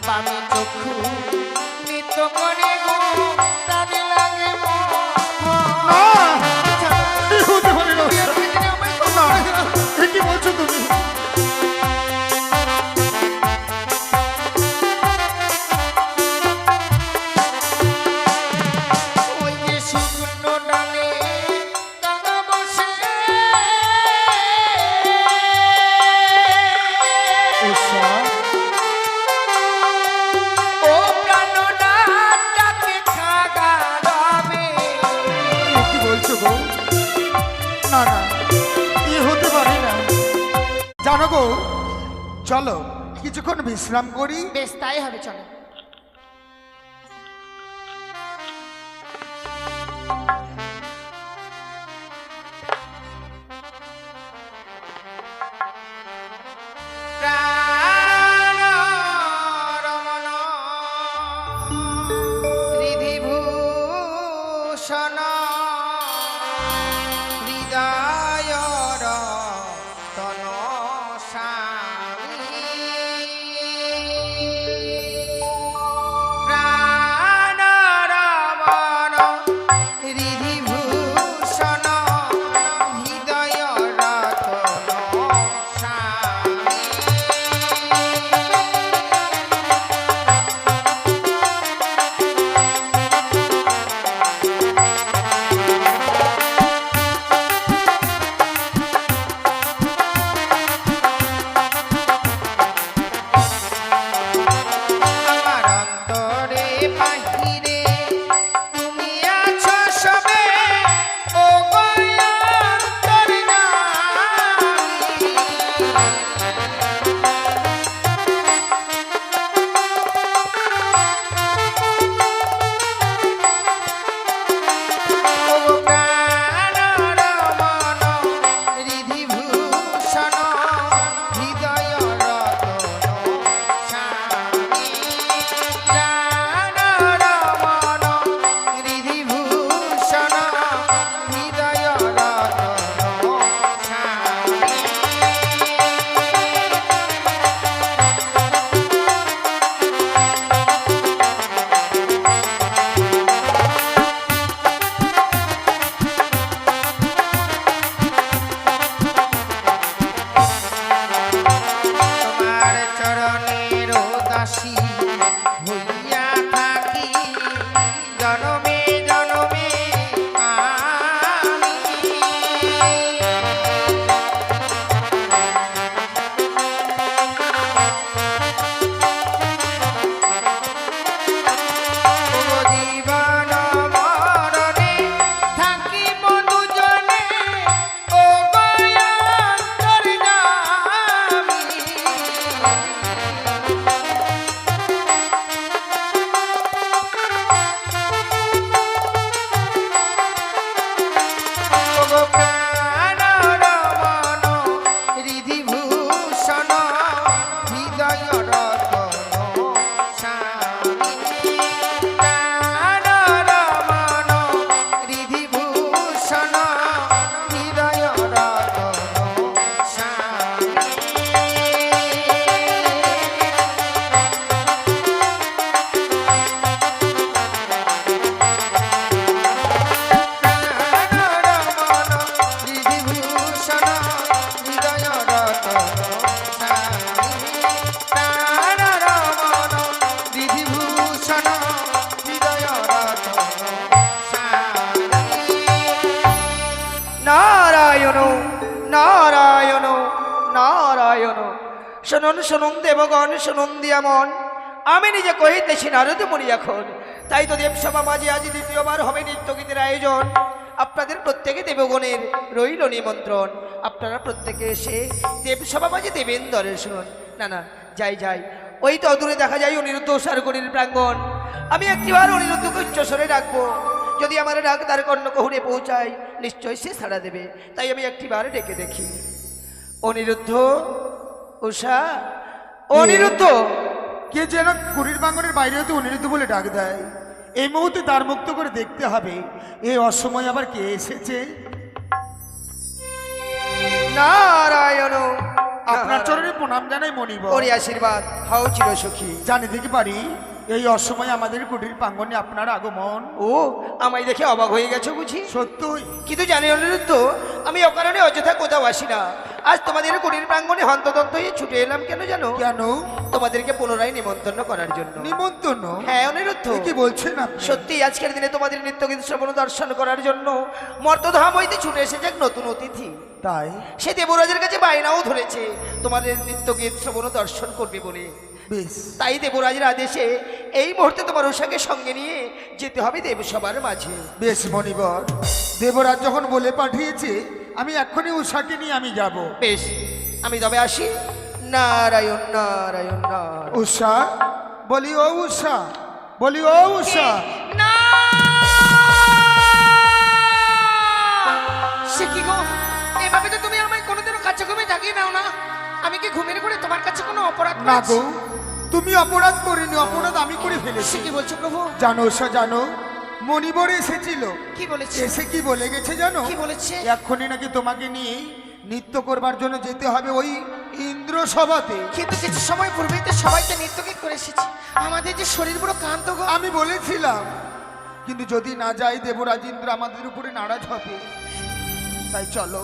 বামে চক্ষু নিত্য করে গো প্রাণে লাগে না এই হতে পারে না না এ কি বলছো তুমি ওই যে শুকনো ডালে দাদা বসে উষা ও প্রাণনাথটাকে খাগা রবে এ কি বলছো গো না না এ হতে পারে না জানো গো চলো কিছুক্ষণ বিশ্রাম করি বেশ তাই হবে চলো প্রাণ রমণ হৃদিভূষণ হৃদয় রতন স্বামী প্রাণ রমণ হৃদিভূষণ হৃদয় রতন স্বামী আমার অন্তরে বাহিরে তুমি আছো সবে ও হৃদিভূষণ হৃদয় রতন স্বামী প্রাণ রমণ হৃদিভূষণ হৃদয় রতন স্বামী তোমার চরণের দাসী হইয়া থাকি জনমে জনমে আমি ও জীবন মরণে থাকিব দুজনে ও অন্তর্যামী ওগো প্রাণ রমণ হৃদিভূষণ হৃদয় রতন স্বামী প্রাণ রমণ হৃদিভূষণ হৃদয় রতন স্বামী নারায়ণ নারায়ণ নারায়ণ শুনুন শুনুন দেবগণ শুনুন দিয়ামন আমি নিজে কহিতেছি নারদ মুনি এখন তাই তো দেবসভা মাঝে আজ দ্বিতীয়বার হবে নৃত্যগীতের আয়োজন আপনাদের প্রত্যেকে দেবগণের রইল নিমন্ত্রণ আপনারা প্রত্যেকে এসে দেবসভা মাঝে দেবেন দর্শন না না যাই যাই ওই তো দূরে দেখা যায় অনিরুদ্ধ সারগণের প্রাঙ্গণ আমি একটিবার অনিরুদ্ধকে উচ্চস্বরে ডাকবো যদি আমার ডাক তার কর্ণকহুরে পৌঁছায় নিশ্চয়ই সে সাড়া দেবে তাই আমি একটিবার ডেকে দেখি অনিরুদ্ধ উষা অনিরুদ্ধ কে যেন কুড়ির বাঙ্গনের বাইরে হতে অনিরুদ্ধ বলে ডাক দেয় এই মুহূর্তে দ্বার মুক্ত করে দেখতে হবে এই অসময় আবার কে এসেছে। নারায়ণ আপনার চরণে প্রণাম জানাই মণিবর। ওরে আশীর্বাদ হাও চির সুখী। জানি দেখি পারি এই অসময়ে আমাদের কুটির প্রাঙ্গণে আপনার আগমন। ও আমায় দেখে অবাক হয়ে গেছো বুঝি? সত্যই কিন্তু জানি অনিরুদ্ধ, আমি অকারণে অযথা কোথাও আসি না। আজ তোমাদের কুটির প্রাঙ্গণে হন্তদন্ত হয়ে ছুটে এলাম কেন জানো? কেন? তোমাদেরকে পুনরায় নিমন্ত্রণ করার জন্য। নিমন্ত্রণ? হ্যাঁ অনিরুদ্ধ, এ কি বলছেন আপনি? সত্যি আজকের দিনে তোমাদের নিত্যগীত শ্রবণ দর্শন করার জন্য মর্তধাম হইতে ছুটে এসেছে এক নতুন অতিথি। তাই? সে দেবরাজের কাছে বায়নাও ধরেছে তোমাদের নিত্যগীত শ্রবণ দর্শন করবে বলে। বেশ, তাই দেবরাজের আদেশে এই মুহূর্তে তোমার উষাকে সঙ্গে নিয়ে যেতে হবে দেবসভার মাঝে। বেশ মণিবর, দেবরাজ যখন বলে পাঠিয়েছে আমি এক্ষুনি উষাকে নিয়ে আমি যাব। বেশ, আমি তবে আসি। নারায়ণ নারায়ণ নারায়ণ। উষা, বলি ও উষা, বলি ও উষা। না সে কি গো, এভাবে তো তুমি আমায় কোনোদিনও কাছে ঘুমে থাকিয়ে নাও না। আমি কি ঘুমের করে তোমার কাছে কোনো অপরাধ না করেছি? গো, তুমি অপরাধ করিনি, অপরাধ আমি করে ফেলেছি। সে কি বলছো প্রভু? জানো উষা, জানো মণিবর এসেছিল, কি বলেছে? এসে কি বলে গেছে জানো? কি বলেছে? এক্ষুনি নাকি তোমাকে নিয়ে নৃত্য করবার জন্য যেতে হবে ওই ইন্দ্র সভাতে। কিন্তু কিছু সময় পূর্বেই তো সবাইকে নৃত্যগীত করে এসেছি। আমাদের যে শরীর পুরো ক্লান্ত গো। আমি বলেছিলাম, কিন্তু যদি না যাই দেবরাজ ইন্দ্র আমাদের উপরে নারাজ হবে। তাই চলো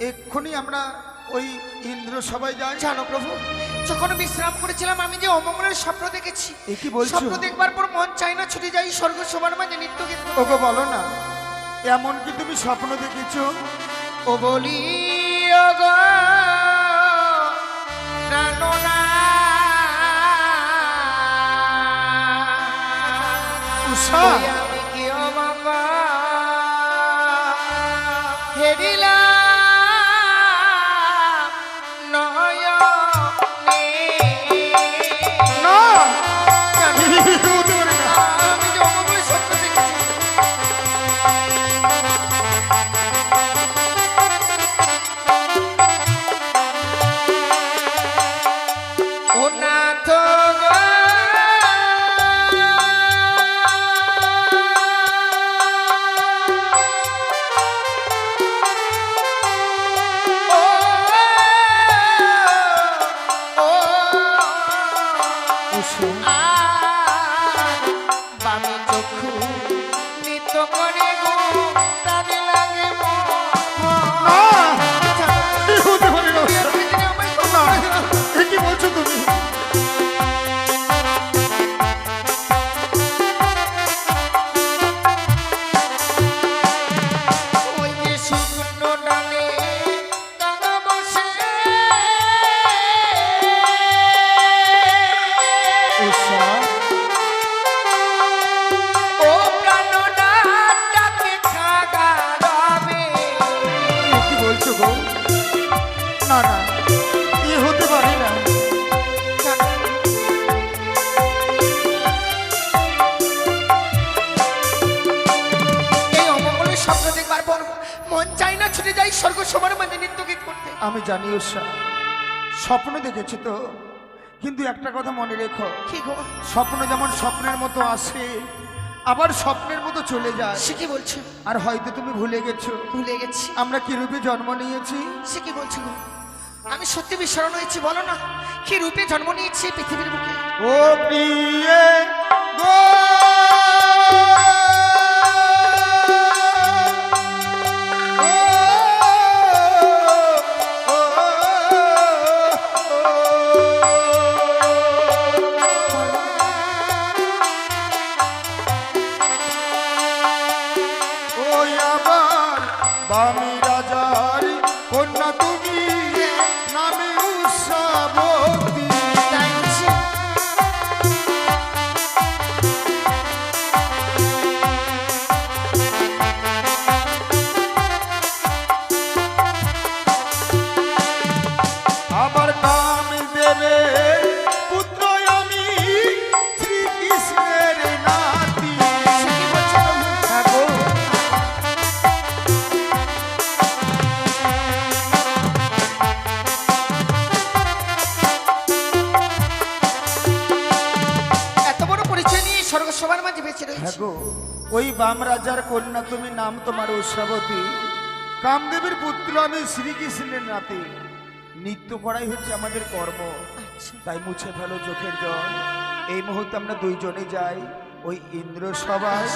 এক্ষুনি আমরা ওই ইন্দ্র সভায় যাই। জানো প্রভু, যখন বিশ্রাম করেছিলাম আমি যে অমঙ্গলের স্বপ্ন দেখেছি। এ কি বলছো? স্বপ্ন দেখবার পর মন চাই না ছুটে যাই স্বর্গ সবার মাঝে নৃত্যগীত করতে। ওগো বলো না, এমন কি তুমি স্বপ্ন দেখেছো? ও বলি ওগো প্রাণনা, উষা, ওই আমি কি অমঙ্গল হেরিলাম নয়নে। না, হতে পারে না। আমি যে অমঙ্গলের স্বপ্ন দেখেছি। ও নাথ গো, উষা, বামে চক্ষু নিত্য করে গো প্রাণে লাগে না, হতে পারে না উষা। না, এ কি বলছো তুমি? ওই যে শুকনো ডালে দাদা বসে উষা, ও প্রাণনাটাকে খাগা রবে। এ কি বলছো গো? না না, এ হতে পারে না। এই অমঙ্গলের স্বপ্ন দেখবার পর মন চাই না ছুটে যাই স্বর্গ সবার মাঝে নৃত্যগীত করতে। আমি জানি উষা, স্বপ্ন দেখেছি তো, কিন্তু একটা কথা মনে রেখো, কি গো? স্বপ্ন যেমন স্বপ্নের মতো আসে আবার স্বপ্নের মতো চলে যায়। সে কি বলছো? আর হয়তো তুমি ভুলে গেছো ভুলে গেছি। আমরা কি রূপে জন্ম নিয়েছি। সে কি বলছো গো? আমি সত্যি বিস্মরণ হয়েছি, বলো না কি রূপে জন্ম নিয়েছি এই পৃথিবীর বুকে। ও প্রিয়ে গো, ওই আবার বামি রাজার কন্যা তুমি, নামে উষাবতী। তাই বলছি। আবার কাম দেবে পুত্র আমি, শ্রীকৃষ্ণের নাতি। সে কি বলছো প্রভু? হ্যাঁ গো, এত বড় পরিচয় নিয়ে স্বর্গ সবার মাঝে বেঁচে হ্যাঁ রয়েছে। গো, ওই বাম রাজার কন্যা তুমি, নাম তোমার উষাবতী। কামদেবের পুত্র আমি, শ্রীকৃষ্ণের নাতি, নৃত্য করাই হচ্ছে আমাদের কর্ম। আচ্ছা তাই মুছে ফেলো চোখের জল। এই মুহূর্তে আমরা দুইজনে যাই ওই ইন্দ্র সভায়।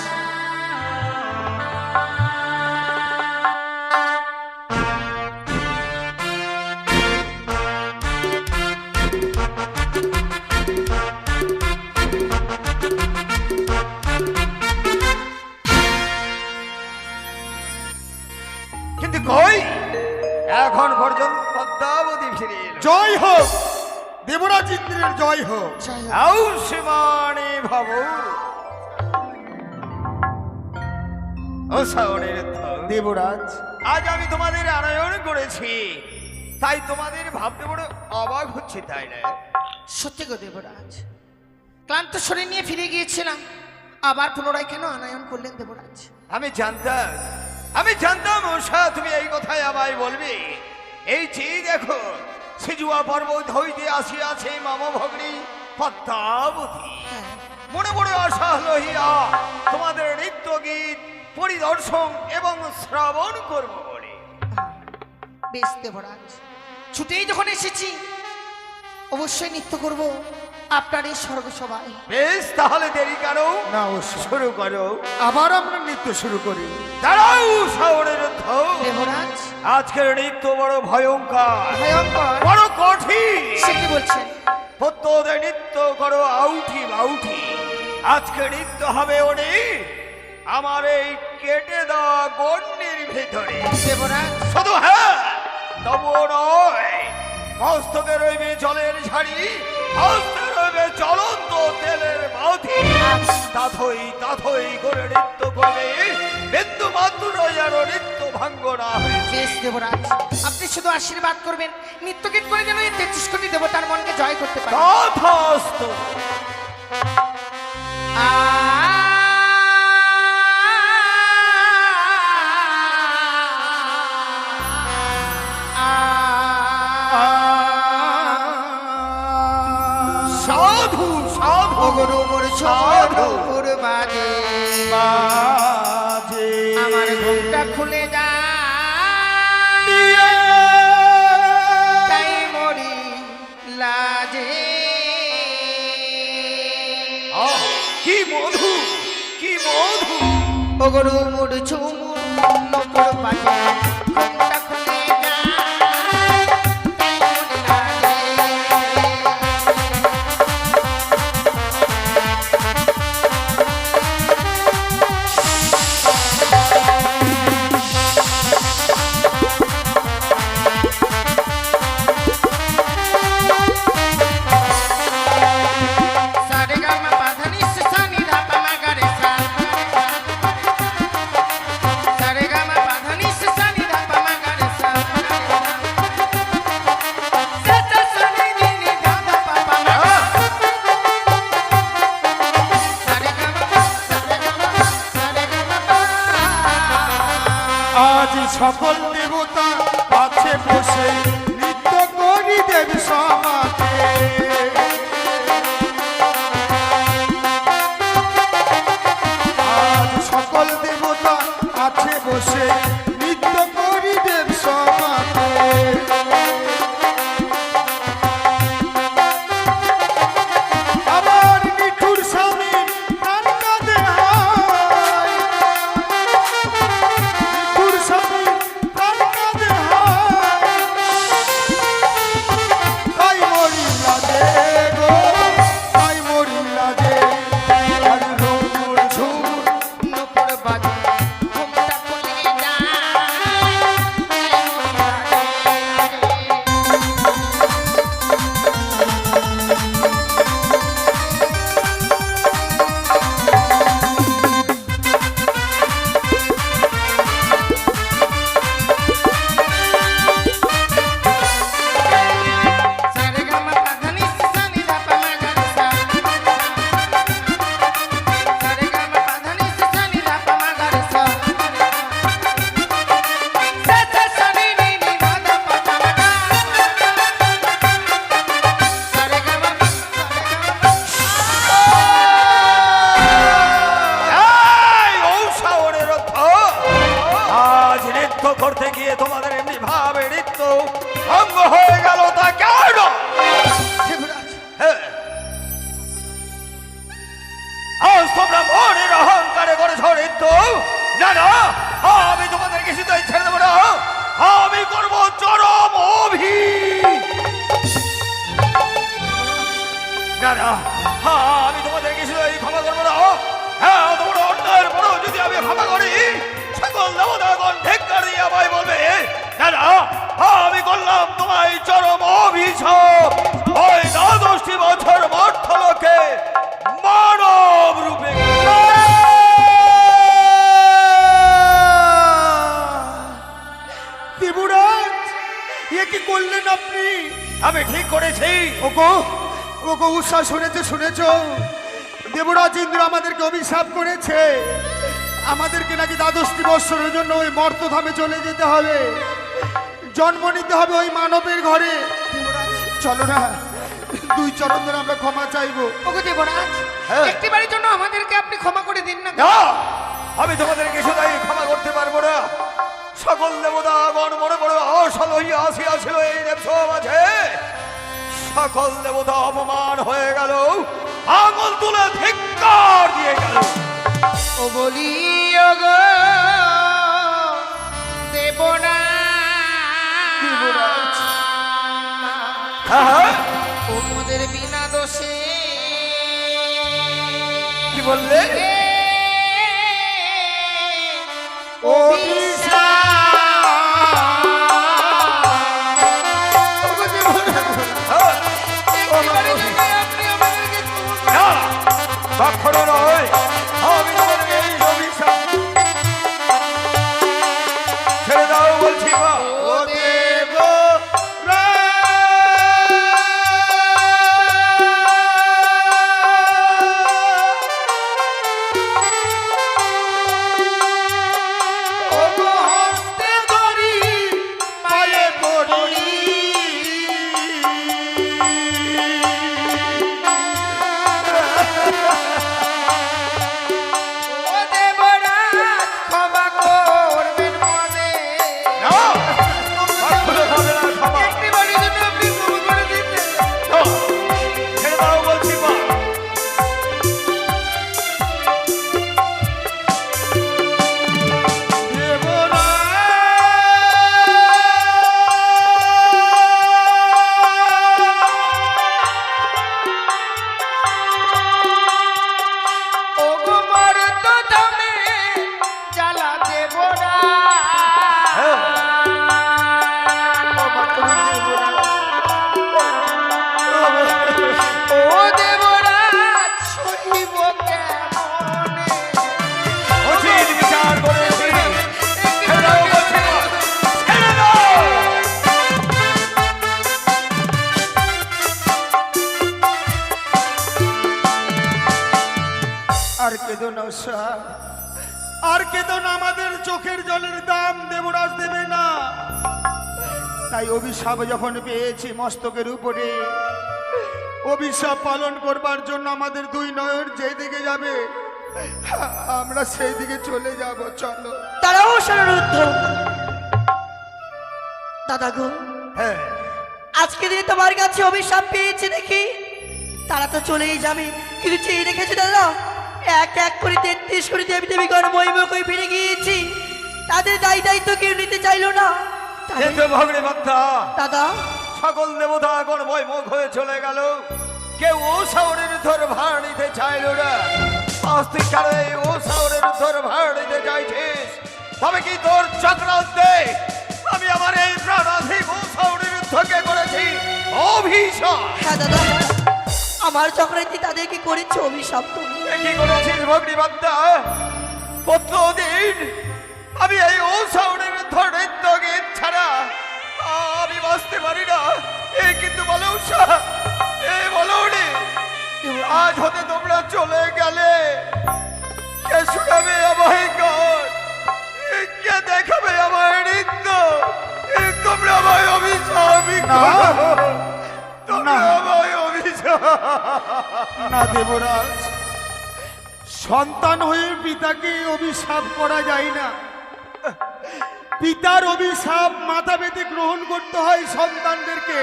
কিন্তু কই এখন পর্যন্ত পদ্মাবতী ফিরে এলো। জয় হোক দেবরাজ ইন্দ্রের, জয় হোক। জয় হোক। আউ সীমানে ভব ও সাওনের ধন। দেবরাজ, আজ আমি তোমাদের আনয়ন করেছি, তাই তোমাদের ভাবতে বড় অবাক হচ্ছে, তাই না? সত্যি গো দেবরাজ, ক্লান্ত শরীর নিয়ে ফিরে গিয়েছিলাম, আবার পুনরায় কেন আনায়ন করলেন দেবরাজ? আমি জানতাম উষা তুমি এই কথাই আমায় বলবে। এই যে দেখো সিজুয়া পর্বত হইতে আসিয়াছে মামা ভগ্নী পদ্মাবতী। হ্যাঁ, মনে মনে আশা লহিয়া তোমাদের নৃত্য গীত পরিদর্শন এবং শ্রবণ করব বলে। বেশ দেবরাজ, ছুটেই যখন এসেছি অবশ্যই নৃত্য করব আপনার এই স্বর্গসভায়। বেশ, তাহলে দেরি করো না অবশ্য শুরু করো। আবার আমরা নৃত্য শুরু করি। দাঁড়াও সাওনের ধন। দেবরাজ, আজকের নৃত্য বড় ভয়ঙ্কর, ভয়ঙ্কর। বড় কঠিন। সে কি বলছেন? প্রত্যেক নৃত্য করো আউঠি বাউঠি। আজকে নৃত্য হবে ওনি আমার এই কেটে দেওয়া গন্ডির ভিতরে। দেবরাজ, শুধু হ্যাঁ তবু নয়, মস্তকে রইবে জলের ঝাড়ি, হস্তে রইবে চলন্ত তেলের বাউঠি। তাথই তাথই করে নৃত্য করবে, বিন্দু মাত্র যেন নৃত্য ভাঙ্গ না হয়েছে। বেশ দেবরাজ, আপনি শুধু আশীর্বাদ করবেন, নৃত্যগীত করে যেন এই 33 কোটি দেবতার মনকে জয় করতে পারেন। তথাস্তু। সাধু সাধু গুরু মোর সাধু। ছোট বাজে, বাজে আমার ঘুমটা খুলে যা, তাই মরি লাজে। আহ, কি মধু কি মধু। ও গুরু মোর ঝুমুর নকুর বাজে, ঘুমটা খুলে যা, তাই মরি লাজে। সারেগামা পাধানিস সানি ধাপা মাগারে সা, সারেগামা পাধানিস সানি ধাপা মাগারে সা, সাতা সানি নিনি ধাপা পাপা মা, সারেগামা পা। আজ সকল দেবতা আছে বসে নৃত্য করি দেব সমাজে। আজ সকল দেবতা আছে বসে নৃত্য করি দেব সমাজে। আমার নিঠুর স্বামী প্রাণ কাঁদে হায়, নিঠুর স্বামী প্রাণ কাঁদে হায়। তাই মরি লাজে গো, তাই মরি লাজে। আর রঙুর ঝুমুর নকুর বাজে, ঘুমটা খুলে যা, করতে গিয়ে তোমাদের এমনি ভাবে নৃত্য ভঙ্গ হয়ে গেল তা কেন? দেবরাজ, হ্যাঁ, আজ তোমরা মনের অহংকারে করেছ নৃত্য। না না, আমি তোমাদের কিছুতেই ছেড়ে দেবো না। আমি করবো চরম না না, আমি তোমাদের কিছুতেই ক্ষমা করবো না। হ্যাঁ, তোমরা অন্যায়ের পরেও যদি আমি ক্ষমা করি, সকল দেবতাগণ ধিক্কার দিয়ে আমায় বলবে, না না, আমি করলাম তোমায় চরম অভিশাপ। ওই 10টি বছর মর্ত্যলোকে মানব রূপে। দেবরাজ, এ কি করলেন আপনি? আমি ঠিক করেছি। ওগো ওগো, উষা, শুনেছো? দেবরাজ ইন্দ্র আমাদেরকে অভিশাপ করেছে। আমাদেরকে নাকি 10টি বৎসরের জন্য ওই মর্তধামে চলে যেতে হবে, জন্ম নিতে হবে ওই মানবের ঘরে। দেবরাজ, চলো না, 2 চরণ ধরে আমরা ক্ষমা চাইবো। ওগো দেবরাজ, হ্যাঁ। একটিবারের জন্য আমাদেরকে আপনি ক্ষমা করে দিন না। না, আমি তোমাদের কিছুতেই ক্ষমা করতে পারবো না। সকল দেবতাগণ বড় বড় অসল হইয়া আসিয়াছিল এই দেবসভা মাঝে। সকল দেবতা অপমান হয়ে গেল, আঙুল তুলে ধিক্কার দিয়ে গেল। ও বলি ওগো দেবরাজ, হ্যাঁ, ওদের বিনা দোষে কি বললে? হ্যাঁ, না, কখনো নয়। আমি তোমাদেরকে এই অভিশাপ ছেড়ে দাও বলছি। মা, ও দেব আর কেঁদো না উষা, আর কেঁদো না। আমাদের চোখের জলের দাম দেবরাজ দেবে না। তাই অভিশাপ যখন পেয়েছি মস্তকের উপরে, অভিশাপ পালন করবার জন্য আমাদের 2 নয়ন যেই দিকে যাবে আমরা সেই দিকে চলে যাব। চলো। তারাও শরণার্থ দাদা গো, হ্যাঁ, আজকে দিনে তোমার কাছে অভিশাপ পেয়েছি দেখি তারা তো চলেই যাবে, কিন্তু চেয়ে রেখেছি দাদা, এক এক করে 33 করে দেবী দেবীগণ মহিমা করে ফিরে গিয়েছি। তাদের দায়িত্ব কেউ নিতে চাইলো না। ভগ্নী বার্তা দাদা, সকল দেবতাগণ বৈমুখ হয়ে চলে গেল, কেউ ও শহরের ধর ভাড় নিতে চাইল না। আস্তিক কারণে ও শহরের ধর ভাড় নিতে চাইছিস, তবে কি তোর চক্রান্তে আমি আমার এই প্রাণাধিক ও শহরের যুদ্ধকে করেছি অভিশাপ। হ্যাঁ দাদা, আমার চক্রান্তি তাদেরকে করেছে অভিশাপ। তুমি কি করেছিস ভগ্নী বার্তা? প্রতিদিন আমি এই ও শহরের ধর নৃত্য গীত ছাড়া আমি বাঁচতে পারি না। এই কিন্তু বলো উষা, এই বলো রে, আজ হতে তোমরা চলে গেলে কে শুনাবে আমায় গান, কে দেখাবে আমার নৃত্য? তোমরা আমায় অভিশাপ তোমরা আমায় অভিশাপ। না দেবরাজ, সন্তান হয়ে পিতাকে অভিশাপ করা যায় না। পিতার অভিশাপ মাথা পেতে গ্রহণ করতে হয় সন্তানদেরকে।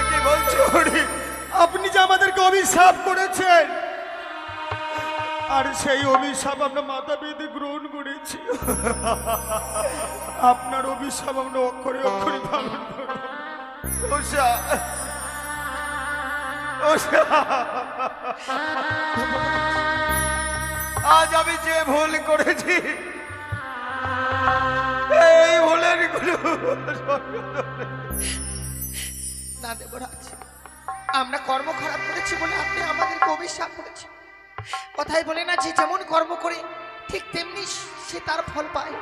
কি বলছো হরি? আপনি যে আমাদেরকে অভিশাপ করেছেন, আর সেই অভিশাপ আমরা মাথা পেতে গ্রহণ করেছি। আপনার অভিশাপ আমরা অক্ষরে অক্ষরে পালন করব। উষা, উষা, আজ আমি যে ভুল করেছি এই ভুলের না দেবরাজ, আমরা কর্ম খারাপ করেছি বলে আপনি আমাদেরকে অভিশাপ করেছেন। কথাই বলে না, যে যেমন কর্ম করে ঠিক তেমনি সে তার ফল পায়।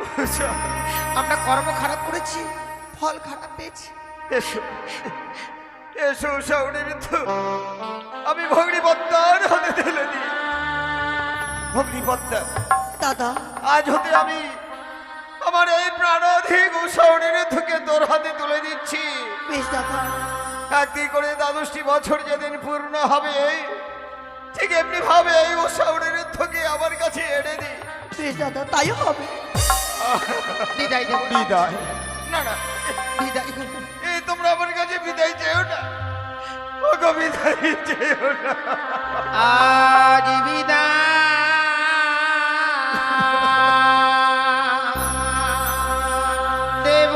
আমরা কর্ম খারাপ করেছি, ফল খারাপ পেয়েছি। এসো এসো উষা, আমি ভগ্নিপদ্মার হাতে ঢেলে দিই। ভগ্নিপদ্মা, দাদা, আজ হতে আমি আমার এই প্রাণাধিক উষা অনিরুদ্ধকে তোর হাতে তুলে দিচ্ছি। বেশ দাদা। একটি করে দ্বাদশটি বছর যেদিন পূর্ণ হবে, ঠিক এমনি ভাবে এই উষা অনিরুদ্ধকে আমার কাছে এনে দি। বেশ দাদা, তাই হবে। বিদায় দেব। বিদায়? না না, বিদায়। এই তোমরা আমার কাছে বিদায় চেও না, ওগো বিদায় চেও না। আজ বিদায় দেব।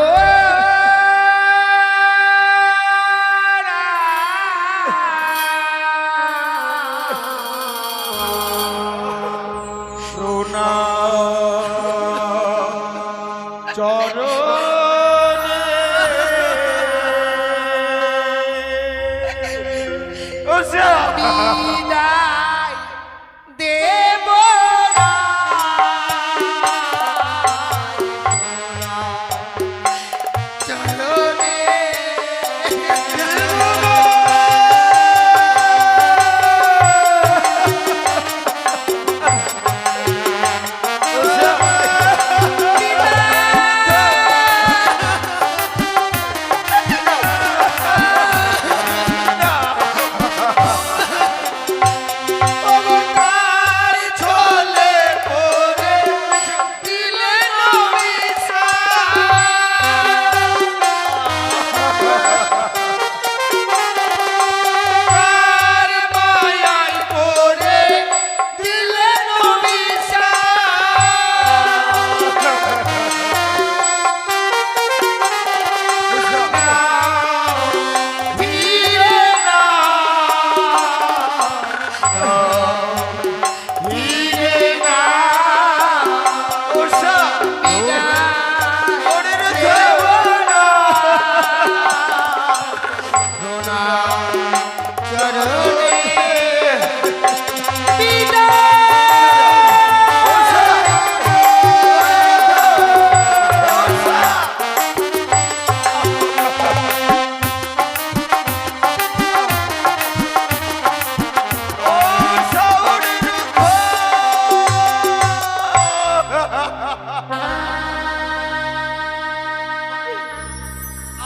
সোনা চরণে উষা, বিদায় দেব। চরণে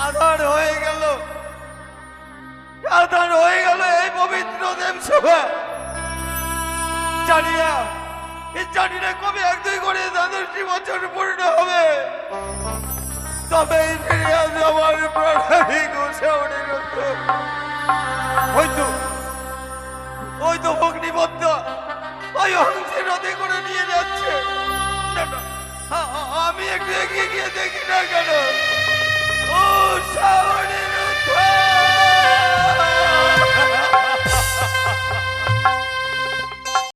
আধার হয়ে গেল, আধার হয়ে গেল এই পবিত্র দেব সভা। জানি না কবে 1-2 করে দ্বাদশটি বছর পূর্ণ হবে, তবেই ফিরে আসবে আমার প্রাণাধিক উষা অনিরুদ্ধ। ওই তো ভগ্নিপদ্মা ওই হংসের রথে করে নিয়ে যাচ্ছে। না, না, আমি একটু এগিয়ে গিয়ে দেখি না কেন?